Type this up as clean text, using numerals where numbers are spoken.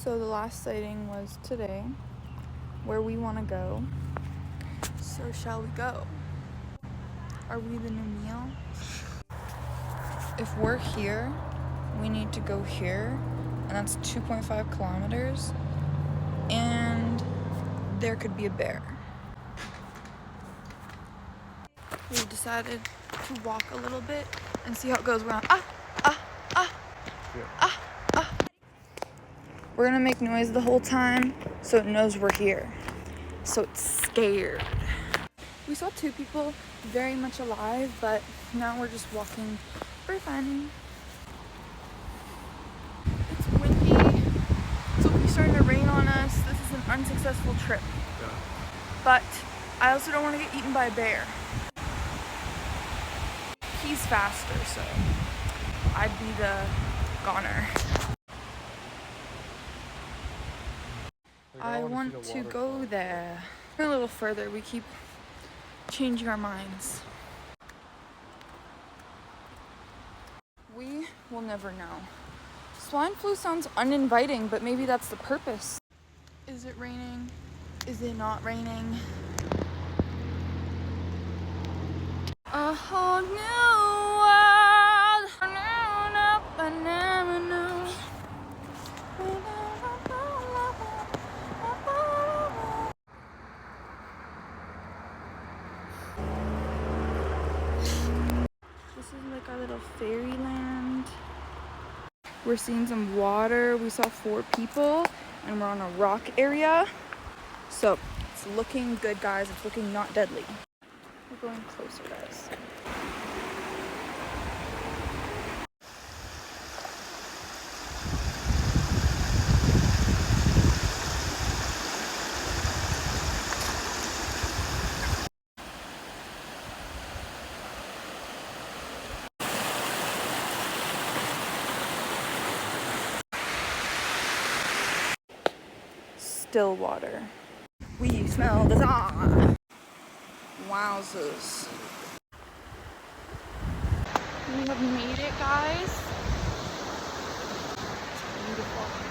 So the last sighting was today, where we want to go. So shall we go? Are we the new meal? If we're here, we need to go here, and that's 2.5 kilometers, and there could be a bear. We decided to walk a little bit and see how it goes. We're on We're gonna make noise the whole time so it knows we're here. So it's scared. We saw two people very much alive, but now we're just walking for fun. It's windy. It's will be starting to rain on us. This is an unsuccessful trip. Yeah. But I also don't want to get eaten by a bear. He's faster, so I'd be the goner. I want to go there. A little further, we keep changing our minds. We will never know. Swine flu sounds uninviting, but maybe that's the purpose. Is it raining? Is it not raining? A whole new world. I never knew. This is like our little fairyland. We're seeing some water. We saw 4 people and we're on a rock area. So it's looking good, guys. It's looking not deadly. We're going closer, guys. Still water. We smell the dawn. Wowzers. We have made it, guys. It's beautiful.